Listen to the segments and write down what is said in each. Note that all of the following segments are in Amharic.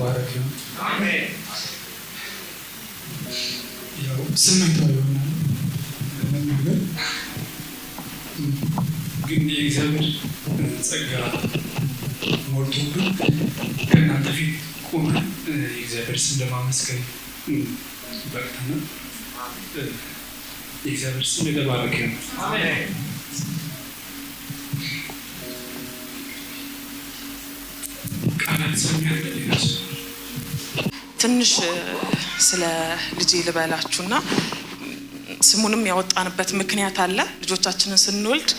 የተባረከ ነው። አሜን። ያው ስሜታዊ ነው ነገር ግን የእግዚአብሔር ጸጋ ሞልቶብን ከእናንተ ፊት ቆመን የእግዚአብሔር ስም ለማመስገን በቅተናል። የእግዚአብሔር ስም የተባረከ ነው። አሜን። ትንሽ ስለ ልጄ ልበላችሁና ስሙንም ያወጣንበት ምክንያት አለ። ልጆቻችንን ስንወልድ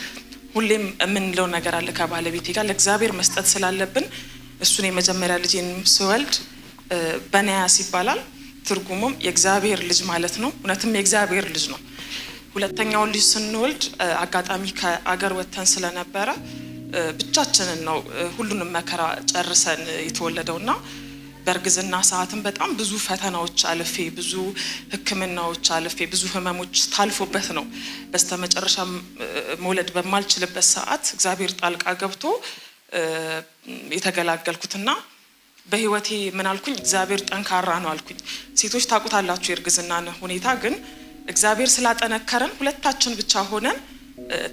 ሁሌም የምንለው ነገር አለ ከባለቤቴ ጋር ለእግዚአብሔር መስጠት ስላለብን እሱን የመጀመሪያ ልጄን ስወልድ በናያስ ይባላል። ትርጉሙም የእግዚአብሔር ልጅ ማለት ነው። እውነትም የእግዚአብሔር ልጅ ነው። ሁለተኛውን ልጅ ስንወልድ አጋጣሚ ከአገር ወጥተን ስለነበረ ብቻችንን ነው ሁሉንም መከራ ጨርሰን የተወለደውና በርግዝና ሰዓትም በጣም ብዙ ፈተናዎች አልፌ ብዙ ህክምናዎች አልፌ ብዙ ህመሞች ታልፎበት ነው በስተመጨረሻ መውለድ በማልችልበት ሰዓት እግዚአብሔር ጣልቃ ገብቶ የተገላገልኩትና በህይወቴ ምን አልኩኝ? እግዚአብሔር ጠንካራ ነው አልኩኝ። ሴቶች ታውቁታላችሁ የርግዝናን ሁኔታ፣ ግን እግዚአብሔር ስላጠነከረን ሁለታችን ብቻ ሆነን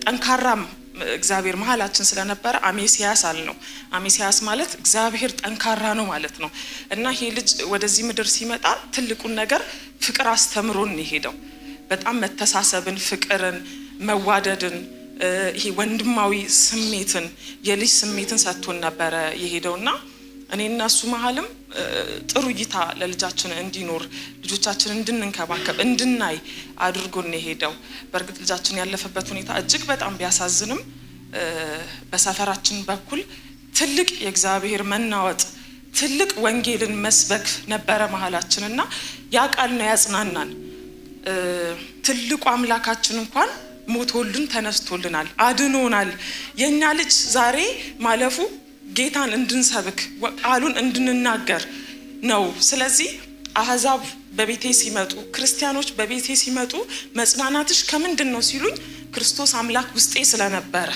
ጠንካራም እግዚአብሔር መሐላችን ስለነበረ አሜሲያስ አልነው። አሜሲያስ ማለት እግዚአብሔር ጠንካራ ነው ማለት ነው። እና ይሄ ልጅ ወደዚህ ምድር ሲመጣ ትልቁን ነገር ፍቅር አስተምሮን ሄደው በጣም መተሳሰብን፣ ፍቅርን፣ መዋደድን ይሄ ወንድማዊ ስሜትን የልጅ ስሜትን ሰጥቶን ነበረ የሄደውና እኔና እሱ መሐልም ጥሩ እይታ ለልጃችን እንዲኖር ልጆቻችን እንድንንከባከብ እንድናይ አድርጎን የሄደው። በርግጥ ልጃችን ያለፈበት ሁኔታ እጅግ በጣም ቢያሳዝንም በሰፈራችን በኩል ትልቅ የእግዚአብሔር መናወጥ ትልቅ ወንጌልን መስበክ ነበረ መሐላችንና ያ ቃል ነው ያጽናናን። ትልቁ አምላካችን እንኳን ሞቶልን ተነስቶልናል፣ አድኖናል። የኛ ልጅ ዛሬ ማለፉ ጌታን እንድንሰብክ ቃሉን እንድንናገር ነው። ስለዚህ አህዛብ በቤቴ ሲመጡ ክርስቲያኖች በቤቴ ሲመጡ መጽናናትሽ ከምንድን ነው ሲሉኝ ክርስቶስ አምላክ ውስጤ ስለነበረ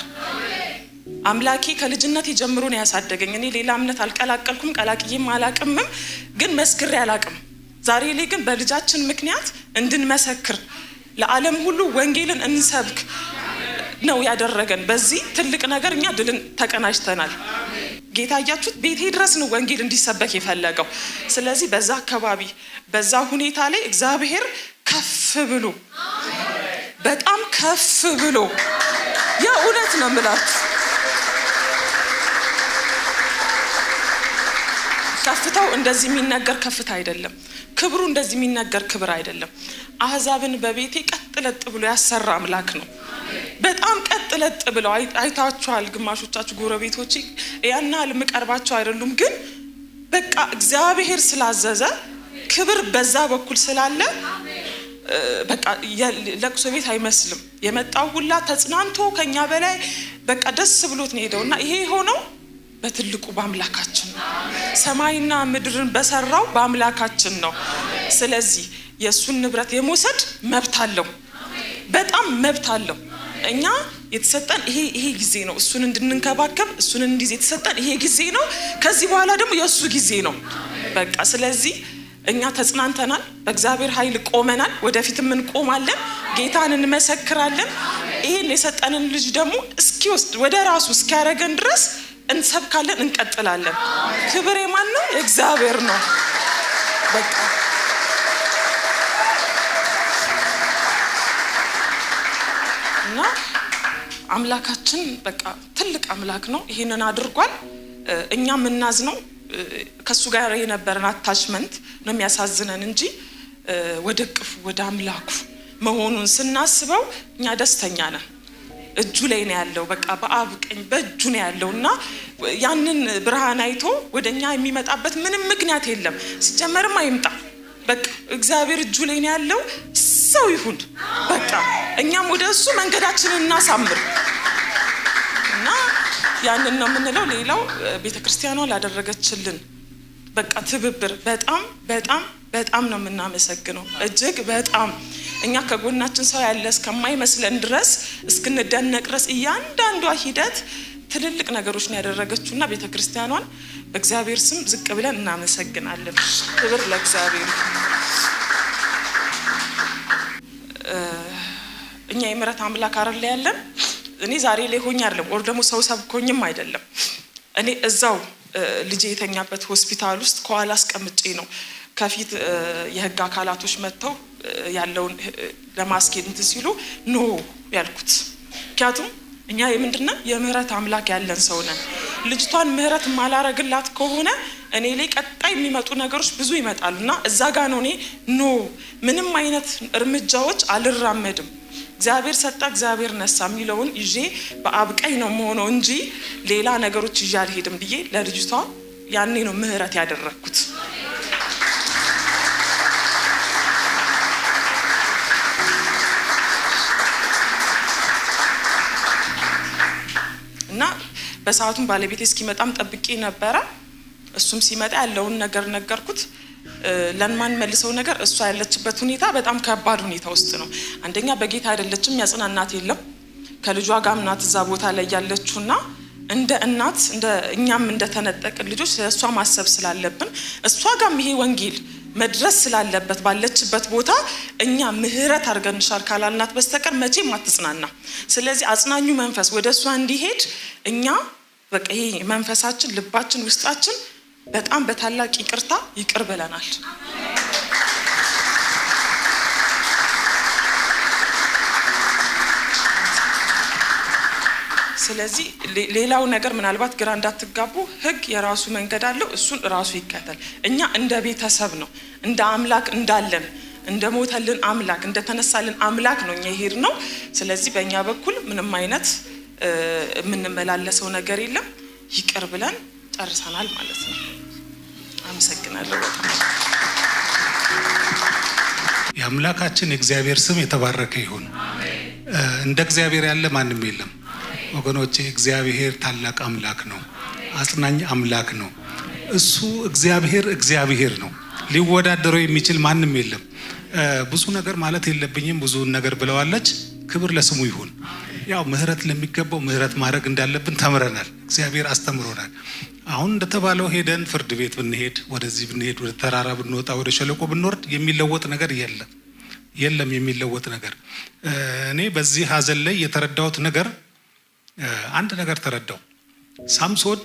አምላኬ ከልጅነቴ ጀምሮ ነው ያሳደገኝ። እኔ ሌላ እምነት አልቀላቀልኩም፣ ቀላቅዬም አላቅምም፣ ግን መስክሬ አላቅም። ዛሬ ላይ ግን በልጃችን ምክንያት እንድንመሰክር ለዓለም ሁሉ ወንጌልን እንሰብክ ነው ያደረገን። በዚህ ትልቅ ነገር እኛ ድልን ተቀናጅተናል። ጌታ ያያችሁት ቤቴ ድረስ ነው ወንጌል እንዲሰበክ የፈለገው። ስለዚህ በዛ አካባቢ በዛ ሁኔታ ላይ እግዚአብሔር ከፍ ብሎ በጣም ከፍ ብሎ የእውነት ነው የምላችሁ ከፍታው እንደዚህ የሚነገር ከፍታ አይደለም። ክብሩ እንደዚህ የሚነገር ክብር አይደለም። አህዛብን በቤቴ ቀጥለጥ ብሎ ያሰራ አምላክ ነው። በጣም ቀጥለጥ ብለው አይታችኋል። ግማሾቻችሁ ጎረቤቶቼ ያናል ምቀርባቸው አይደሉም፣ ግን በቃ እግዚአብሔር ስላዘዘ ክብር በዛ በኩል ስላለ በቃ ለቅሶ ቤት አይመስልም። የመጣው ሁላ ተጽናንቶ ከኛ በላይ በቃ ደስ ብሎት ነው ሄደውና ይሄ ሆነው በትልቁ በአምላካችን ነው። ሰማይና ምድርን በሰራው በአምላካችን ነው። ስለዚህ የሱን ንብረት የመውሰድ መብት አለው፣ በጣም መብት አለው። እኛ የተሰጠን ይሄ ጊዜ ነው፣ እሱን እንድንንከባከብ እሱን እንዲዝ የተሰጠን ይሄ ጊዜ ነው። ከዚህ በኋላ ደግሞ የሱ ጊዜ ነው በቃ። ስለዚህ እኛ ተጽናንተናል፣ በእግዚአብሔር ኃይል ቆመናል፣ ወደፊትም እንቆማለን፣ ጌታን እንመሰክራለን። ይሄን የሰጠንን ልጅ ደግሞ እስኪወስድ ወደ ራሱ እስኪያረገን ድረስ እንሰብካለን፣ እንቀጥላለን። ክብር የማን ነው? የእግዚአብሔር ነው በቃ። እና አምላካችን በቃ ትልቅ አምላክ ነው። ይሄንን አድርጓል። እኛ ምናዝነው ከሱ ጋር የነበረን አታችመንት ነው የሚያሳዝነን እንጂ ወደ ቅፉ ወደ አምላኩ መሆኑን ስናስበው እኛ ደስተኛ ነን። እጁ ላይ ነው ያለው በቃ በአብ ቀኝ በእጁ ነው ያለውና ያንን ብርሃን አይቶ ወደኛ የሚመጣበት ምንም ምክንያት የለም። ሲጀመርም አይምጣ በቃ እግዚአብሔር እጁ ላይ ነው ያለው። ሰው ይሁን በቃ እኛም ወደሱ መንገዳችንን እናሳምር እና ያንን ነው የምንለው። ሌላው ቤተክርስቲያኗ ላደረገችልን በቃ ትብብር በጣም በጣም በጣም ነው የምናመሰግነው። እጅግ በጣም እኛ ከጎናችን ሰው ያለ እስከማይመስለን ድረስ እስክንደነቅ ድረስ እያንዳንዷ ሂደት ትልልቅ ነገሮችን ያደረገችውና ቤተክርስቲያኗን በእግዚአብሔር ስም ዝቅ ብለን እናመሰግናለን። ክብር ለእግዚአብሔር። እኛ የምሕረት አምላክ አይደል ያለን። እኔ ዛሬ ላይ ሆኜ አይደለም ወር ደግሞ ሰው ሰብኮኝም አይደለም። እኔ እዛው ልጄ የተኛበት ሆስፒታል ውስጥ ከኋላ አስቀምጬ ነው ከፊት የህግ አካላቶች መጥተው ያለውን ለማስኬድ እንትን ሲሉ ኖ ያልኩት። ምክንያቱም እኛ የምንድነው የምህረት አምላክ ያለን ሰው ነን። ልጅቷን ምህረት ማላረግላት ከሆነ እኔ ላይ ቀጣይ የሚመጡ ነገሮች ብዙ ይመጣሉና እዛ ጋር ነው እኔ ኖ ምንም አይነት እርምጃዎች አልራመድም። እግዚአብሔር ሰጣ እግዚአብሔር ነሳ የሚለውን ይዤ በአብቀኝ ነው መሆነው እንጂ ሌላ ነገሮች ይዤ አልሄድም ብዬ ለልጅቷ ያኔ ነው ምህረት ያደረኩት። እና በሰዓቱም ባለቤቴ እስኪመጣም ጠብቄ ነበረ። እሱም ሲመጣ ያለውን ነገር ነገርኩት። ለማን መልሰው ነገር እሷ ያለችበት ሁኔታ በጣም ከባድ ሁኔታ ውስጥ ነው። አንደኛ በጌታ አይደለችም፣ ያጽናናት የለም። ከልጇ ጋር እናት እዛ ቦታ ላይ ያለችውና እንደ እናት እንደ እኛም እንደተነጠቅን ልጆች ስለሷ ማሰብ ስላለብን እሷ ጋር ይሄ ወንጌል መድረስ ስላለበት ባለችበት ቦታ እኛ ምህረት አድርገንሻል ካላልናት በስተቀር መቼም አትጽናና። ስለዚህ አጽናኙ መንፈስ ወደሷ እንዲሄድ እኛ በቃ ይሄ መንፈሳችን ልባችን ውስጣችን በጣም በታላቅ ይቅርታ ይቅር ብለናል። ስለዚህ ሌላው ነገር ምናልባት ግራ እንዳትጋቡ ህግ የራሱ መንገድ አለው፣ እሱን ራሱ ይከተል። እኛ እንደ ቤተሰብ ነው እንደ አምላክ እንዳለን እንደ ሞተልን አምላክ እንደ ተነሳልን አምላክ ነው እኛ ይሄድ ነው። ስለዚህ በእኛ በኩል ምንም አይነት የምንመላለሰው ነገር የለም። ይቅር ብለን ጨርሰናል ማለት ነው። አመሰግናለሁ በጣም። የአምላካችን የእግዚአብሔር ስም የተባረከ ይሁን። እንደ እግዚአብሔር ያለ ማንም የለም ወገኖቼ። እግዚአብሔር ታላቅ አምላክ ነው፣ አጽናኝ አምላክ ነው። እሱ እግዚአብሔር ነው፣ ሊወዳደረው የሚችል ማንም የለም። ብዙ ነገር ማለት የለብኝም፣ ብዙ ነገር ብለዋለች። ክብር ለስሙ ይሁን። ያው ምህረት ለሚገባው ምህረት ማድረግ እንዳለብን ተምረናል። እግዚአብሔር አስተምሮናል። አሁን እንደተባለው ሄደን ፍርድ ቤት ብንሄድ፣ ወደዚህ ብንሄድ፣ ወደ ተራራ ብንወጣ፣ ወደ ሸለቆ ብንወርድ የሚለወጥ ነገር የለም የሚለወጥ ነገር። እኔ በዚህ ሀዘን ላይ የተረዳሁት ነገር አንድ ነገር ተረዳው። ሳምሶን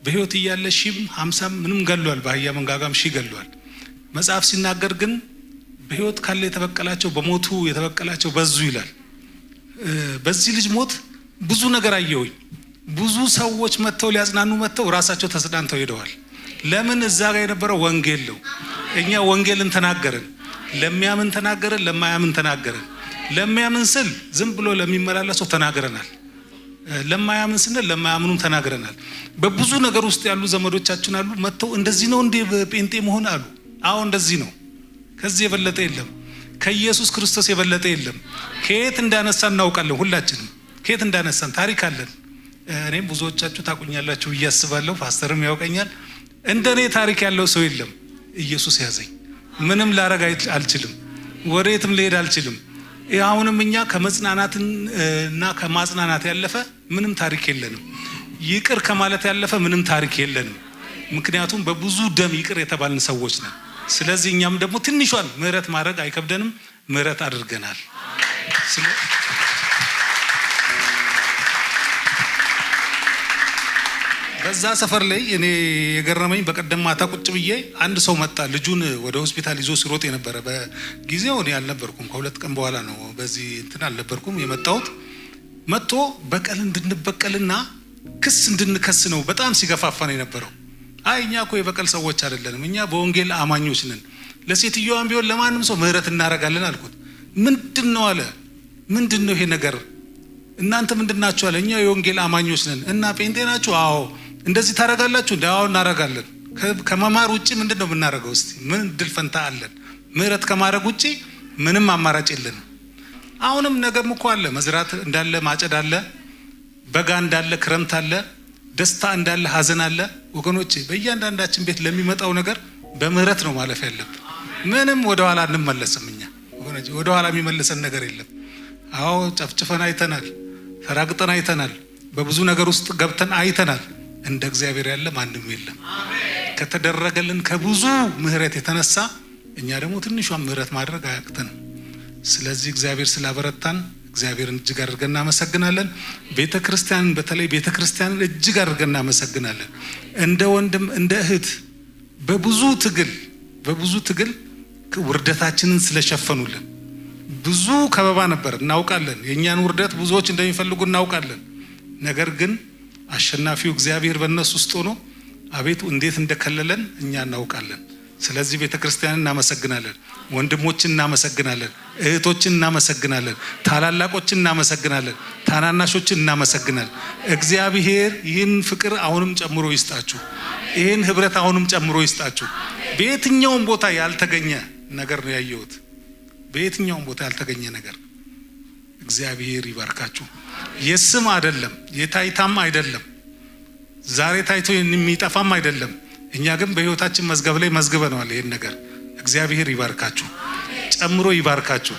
በህይወት እያለ 50 ምንም ገሏል፣ በአህያ መንጋጋም ገሏል። መጽሐፍ ሲናገር ግን በህይወት ካለ የተበቀላቸው በሞቱ የተበቀላቸው በዙ ይላል። በዚህ ልጅ ሞት ብዙ ነገር አየሁኝ። ብዙ ሰዎች መጥተው ሊያጽናኑ መጥተው ራሳቸው ተስዳንተው ሄደዋል። ለምን? እዛ ጋር የነበረው ወንጌል ነው። እኛ ወንጌልን ተናገርን፣ ለሚያምን ተናገርን፣ ለማያምን ተናገርን። ለሚያምን ስል ዝም ብሎ ለሚመላለሰው ተናግረናል፣ ለማያምን ስንል ለማያምኑም ተናግረናል። በብዙ ነገር ውስጥ ያሉ ዘመዶቻችን አሉ፣ መጥተው እንደዚህ ነው እንደ ጴንጤ መሆን አሉ። አዎ እንደዚህ ነው። ከዚህ የበለጠ የለም፣ ከኢየሱስ ክርስቶስ የበለጠ የለም። ከየት እንዳነሳን እናውቃለን። ሁላችንም ከየት እንዳነሳን ታሪክ አለን። እኔም ብዙዎቻችሁ ታቁኛላችሁ ብዬ አስባለሁ። ፓስተርም ያውቀኛል። እንደኔ ታሪክ ያለው ሰው የለም። ኢየሱስ ያዘኝ። ምንም ላረግ አልችልም፣ ወዴትም ልሄድ አልችልም። አሁንም እኛ ከመጽናናትና ከማጽናናት ያለፈ ምንም ታሪክ የለንም። ይቅር ከማለት ያለፈ ምንም ታሪክ የለንም። ምክንያቱም በብዙ ደም ይቅር የተባልን ሰዎች ነን። ስለዚህ እኛም ደግሞ ትንሿን ምህረት ማድረግ አይከብደንም፣ ምህረት አድርገናል። በዛ ሰፈር ላይ እኔ የገረመኝ በቀደም ማታ ቁጭ ብዬ አንድ ሰው መጣ። ልጁን ወደ ሆስፒታል ይዞ ሲሮጥ የነበረ በጊዜው እኔ አልነበርኩም። ከሁለት ቀን በኋላ ነው በዚህ እንትን አልነበርኩም የመጣሁት። መጥቶ በቀል እንድንበቀልና ክስ እንድንከስ ነው በጣም ሲገፋፋ ነው የነበረው። አይ እኛ እኮ የበቀል ሰዎች አይደለንም፣ እኛ በወንጌል አማኞች ነን። ለሴትዮዋም ቢሆን ለማንም ሰው ምህረት እናደርጋለን አልኩት። ምንድነው አለ። ምንድነው ይሄ ነገር? እናንተ ምንድናችሁ አለ። እኛ የወንጌል አማኞች ነን። እና ጴንጤ ናችሁ? አዎ። እንደዚህ ታረጋላችሁ? አዎ እናረጋለን። ከመማር ውጪ ምንድነው የምናረገው? እስቲ ምን ድል ፈንታ አለን? ምህረት ከማድረግ ውጪ ምንም አማራጭ የለንም። አሁንም ነገርም እኮ አለ። መዝራት እንዳለ ማጨድ አለ፣ በጋ እንዳለ ክረምት አለ፣ ደስታ እንዳለ ሀዘን አለ። ወገኖቼ በእያንዳንዳችን ቤት ለሚመጣው ነገር በምህረት ነው ማለፍ ያለብን። ምንም ወደ ኋላ እንመለስም። እኛ ወገኖቼ ወደ ኋላ የሚመለሰን ነገር የለም። አዎ ጨፍጭፈን አይተናል፣ ተራግጠን አይተናል፣ በብዙ ነገር ውስጥ ገብተን አይተናል። እንደ እግዚአብሔር ያለ ማንም የለም። ከተደረገልን ከብዙ ምህረት የተነሳ እኛ ደግሞ ትንሿን ምህረት ማድረግ አያቅተንም። ስለዚህ እግዚአብሔር ስላበረታን እግዚአብሔርን እጅግ አድርገን እናመሰግናለን። ቤተክርስቲያንን በተለይ ቤተክርስቲያንን እጅግ አድርገን እናመሰግናለን። እንደ ወንድም እንደ እህት በብዙ ትግል ውርደታችንን ስለሸፈኑልን። ብዙ ከበባ ነበር እናውቃለን። የኛን ውርደት ብዙዎች እንደሚፈልጉ እናውቃለን። ነገር ግን አሸናፊው እግዚአብሔር በእነሱ ውስጥ ሆኖ አቤቱ እንዴት እንደከለለን እኛ እናውቃለን። ስለዚህ ቤተክርስቲያንን እናመሰግናለን። ወንድሞችን እናመሰግናለን። እህቶችን እናመሰግናለን። ታላላቆችን እናመሰግናለን። ታናናሾችን እናመሰግናለን። እግዚአብሔር ይህን ፍቅር አሁንም ጨምሮ ይስጣችሁ። ይህን ህብረት አሁንም ጨምሮ ይስጣችሁ። በየትኛውም ቦታ ያልተገኘ ነገር ነው ያየሁት። በየትኛውም ቦታ ያልተገኘ ነገር እግዚአብሔር ይባርካችሁ። የስም አይደለም፣ የታይታም አይደለም፣ ዛሬ ታይቶ የሚጠፋም አይደለም። እኛ ግን በህይወታችን መዝገብ ላይ መዝግበናል ይሄን ነገር። እግዚአብሔር ይባርካችሁ፣ ጨምሮ ይባርካችሁ።